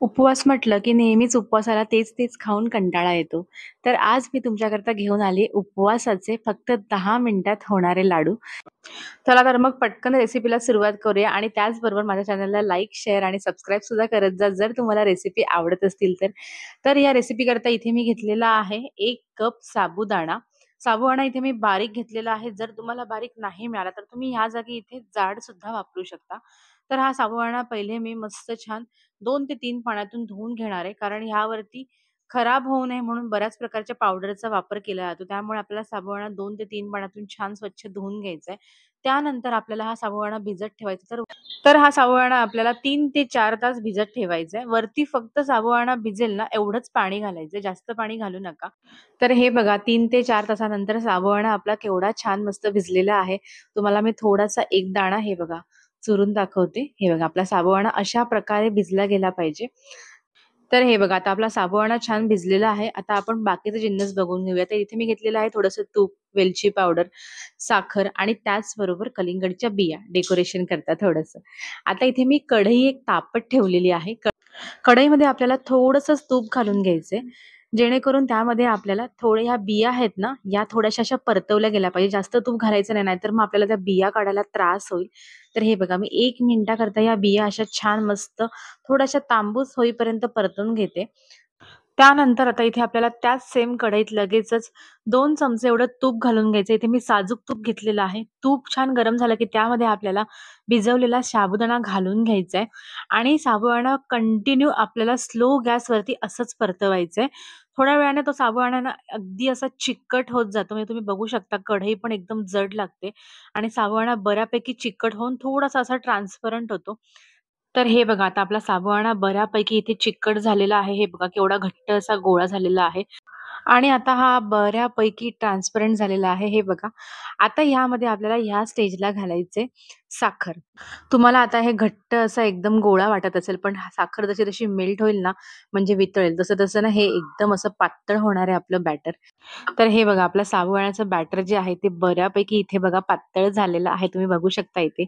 उपवास म्हटलं की नेहमीच उपवासाला तेच-तेच खाऊन कंटाळा येतो. तर आज मी तुमच्याकरता घेऊन आली उपवासाचे फक्त 10 मिनिटात होणारे लाडू. चला तर मग पटकन रेसिपीला सुरुवात करूया आणि त्याचबरोबर माझ्या चॅनलला लाईक, शेअर आणि सबस्क्राईब सुद्धा करत जा, जर तुम्हाला रेसिपी आवडत असतील तर. तर या रेसिपीकरता इथे मी घेतलेला आहे 1 कप साबुदाणा. साबुदाणा इथे मी बारीक घेतलेला आहे. जर तुम्हाला बारीक नाही मिळाला तर तुम्ही ह्या जागी इथे जाड सुद्धा वापरू शकता. तर हा साबुदाणा पहिले मी मस्त छान 2 ते 3 पाण्यातून धुवून घेणार आहे. कारण ह्यावरती खराब होऊ नये म्हणून बऱ्याच प्रकारच्या पावडरचा वापर केला जातो. त्यामुळे आपल्याला साबुदाणा 2 ते 3 पाण्यातून छान स्वच्छ धुवून घ्यायचा आहे. त्यानंतर आपल्याला हा साबुदाणा भिजत ठेवायचा. तर तर हा साबुदाणा आपल्याला 3 ते 4 तास भिजत ठेवायचा आहे. वरती फक्त साबुदाणा भिजेल ना एवढंच पाणी घालायचं, जास्त पाणी घालू नका. तर हे बघा 3 ते 4 तासानंतर साबुदाणा आपला केवढा छान मस्त भिजलेला आहे. तुम्हाला मी थोडासा एक दाणा हे बघा चुरून दाखवते. हे बघा आपला साबुदाणा अशा प्रकारे भिजला गेला पाहिजे. तर हे बघा आता आपला साबुदाणा छान भिजलेला आहे. आता आपण बाकीचे जिन्नस बघून घेऊया. तर इथे मी घेतलेलं आहे थोडंसं तूप, वेलची पावडर, साखर आणि त्याचबरोबर कलिंगडच्या बिया डेकोरेशन करता थोडंसं. आता इथे मी कढई एक तापत ठेवलेली आहे. कढईमध्ये आपल्याला थोडंसं तूप घालून घ्यायचंय. जेणेकरून त्यामध्ये आपल्याला थोड्या ह्या बिया आहेत ना, या थोड्याशा अशा परतवल्या गेल्या पाहिजे. जास्त तूप घालायचं नाही, नाहीतर मग आपल्याला त्या बिया काढायला त्रास होईल. तर हे बघा मी 1 मिनिटाकरता या बिया अशा छान मस्त थोड्याशा तांबूस होईपर्यंत परतून घेते. त्यानंतर आता इथे आपल्याला त्याच सेम कढईत लगेचच 2 चमचे एवढं तूप घालून घ्यायचं. इथे मी साजूक तूप घेतलेलं आहे. तूप छान गरम झालं की त्यामध्ये आपल्याला भिजवलेला साबुदाणा घालून घ्यायचा आहे आणि साबुदाणा कंटिन्यू आपल्याला स्लो गॅसवरती असंच परतवायचं आहे. थोड्या वेळाने तो साबुदाणा ना अगदी असा चिकट होत जातो. म्हणजे तुम्ही बघू शकता कढई पण एकदम जड लागते आणि साबुदाणा बऱ्यापैकी चिकट होऊन थोडासा असा ट्रान्सपरंट होतो. तर हे बघा आता आपला साबुदाणा बऱ्यापैकी इथे चिकट झालेला आहे. हे बघा केवढा घट्ट असा गोळा झालेला आहे आणि आता हा बऱ्यापैकी ट्रान्सपरंट झालेला आहे. हे बघा. आता ह्यामध्ये आपल्याला ह्या स्टेजला घालायचे साखर. तुम्हाला आता हे घट्ट असा एकदम गोळा वाटत असेल, पण साखर जशी-जशी मेल्ट होईल ना, म्हणजे वितळेल, तसं-तसं ना हे एकदम असं पातळ होणार आहे आपलं बॅटर. तर हे बघा आपलं साबुदाण्याचं बॅटर जे आहे ते बऱ्यापैकी इथे बघा पातळ झालेलं आहे. तुम्ही बघू शकता इथे.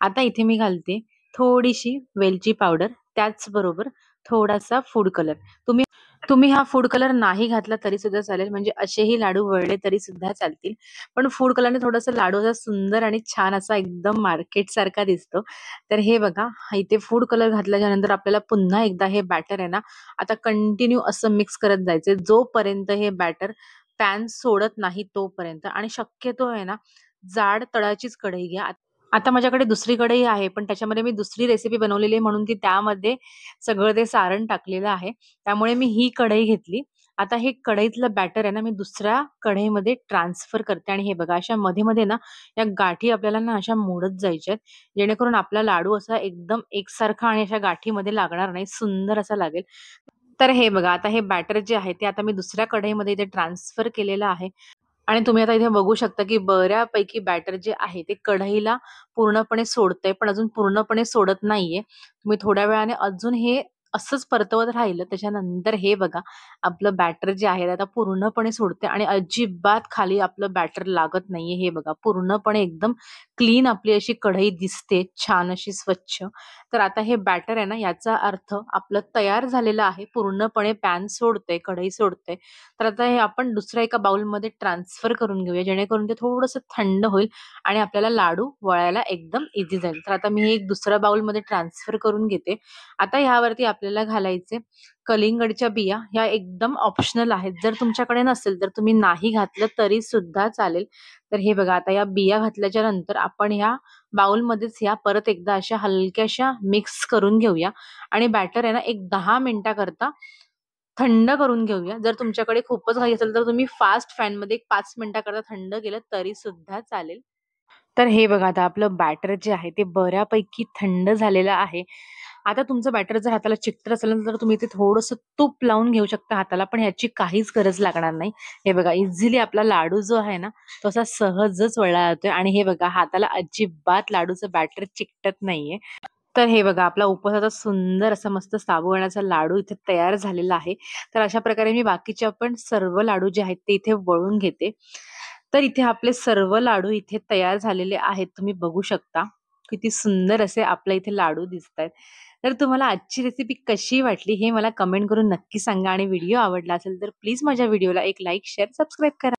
आता इथे मी घालते थोडीशी वेलची पावडर, त्याचबरोबर थोडासा फूड कलर. तुम्ही तुम्ही हा फूड कलर नाही घातला तरी सुद्धा चालेल, म्हणजे असेही लाडू वळले तरी सुद्धा चालतील. पण फूड कलरने थोडंसं लाडू असा सुंदर आणि छान असा एकदम मार्केटसारखा दिसतो. तर हे बघा इथे फूड कलर घातल्याच्यानंतर आपल्याला पुन्हा एकदा हे बॅटर आहे ना, आता कंटिन्यू असं मिक्स करत जायचंय जोपर्यंत हे बॅटर पॅन सोडत नाही तोपर्यंत. आणि शक्यतो आहे ना, जाड तळाचीच कढई घ्या. आता माझ्याकडे दुसरी कढई आहे, पण त्याच्यामध्ये मी दुसरी रेसिपी बनवलेली आहे म्हणून ती त्यामध्ये सगळं ते सारण टाकलेलं आहे. त्यामुळे मी ही कढई घेतली. आता हे कढईतलं बॅटर आहे ना, मी दुसऱ्या कढईमध्ये ट्रान्सफर करते आणि हे बघा अशा मध्ये-मध्ये ना, या गाठी आपल्याला ना अशा मोडत जायच्यात. जेणेकरून आपला लाडू असा एकदम एकसारखा आणि अशा गाठीमध्ये लागणार नाही, सुंदर असा लागेल. तर हे बघा आता हे बॅटर जे आहे ते आता मी दुसऱ्या कढईमध्ये इथे ट्रान्सफर केलेलं आहे. आणि तुम्ही आता इथे बघू शकता, की बऱ्यापैकी बॅटर जे आहे ते कढईला पूर्णपणे सोडतंय, पण अजून पूर्णपणे सोडत नाहीये. तुम्ही थोड्या वेळाने अजून हे असंच परतवत राहिलं, त्याच्यानंतर हे बघा आपलं बॅटर जे आहे ते आता पूर्णपणे सोडते आणि अजिबात खाली आपलं बॅटर लागत नाहीये. हे बघा पूर्णपणे एकदम क्लीन आपली अशी कढई दिसते, छान अशी स्वच्छ. तर आता हे बॅटर आहे ना, याचा अर्थ आपलं तयार झालेलं आहे. पूर्णपणे पॅन सोडतंय, कढई सोडतंय. तर आता हे आपण दुसऱ्या एका बाउलमध्ये ट्रान्सफर करून घेऊया, जेणेकरून ते थोडंसं थंड होईल आणि आपल्याला लाडू वळायला एकदम इझी जाईल. तर आता मी हे एक दुसऱ्या बाउलमध्ये ट्रान्सफर करून घेते. आता ह्यावरती आपल्याला घालायचे कलिंगडच्या बिया. ह्या एकदम ऑप्शनल आहेत. जर तुमच्याकडे नसेल तर तुम्ही नाही घातलं तरी सुद्धा चालेल. तर हे बघा आता या बिया घातल्याच्या नंतर आपण ह्या बाउलमध्येच ह्या परत एकदा अशा हलक्याशा मिक्स करून घेऊया आणि बॅटर आहे ना, एक 10 मिनिटाकरता थंड करून घेऊया. जर तुमच्याकडे खूपच घाई असेल तर तुम्ही फास्ट फॅनमध्ये एक 5 मिनिटाकरता थंड केलं तरी सुद्धा चालेल. तर हे बघा आता आपलं बॅटर जे आहे ते बऱ्यापैकी थंड झालेलं आहे. आता तुमचं बॅटर जर हाताला चिकटत असेल ना, तर तुम्ही ते थोडंसं तूप लावून घेऊ शकता हाताला, पण ह्याची काहीच गरज लागणार नाही. हे बघा इझिली आपला लाडू जो आहे ना, तो असा सहजच वळला जातोय आणि हे बघा हाताला अजिबात लाडूचं बॅटर चिकटत नाहीये. तर हे बघा आपला उपवासाचा सुंदर असा मस्त साबुदाण्याचा लाडू इथे तयार झालेला आहे. तर अशा प्रकारे मी बाकीचे पण सर्व लाडू जे आहेत ते इथे वळून घेते. तर इथे आपले सर्व लाडू इथे तयार झालेले आहेत. तुम्ही बघू शकता. किती सुंदर असे आपल्या इथे लाडू दिसतायत. तर तुम्हाला आजची रेसिपी कशी वाटली हे मला कमेंट करून नक्की सांगा आणि व्हिडिओ आवडला असेल तर प्लीज माझ्या व्हिडिओला एक लाईक, शेअर, सबस्क्राईब करा.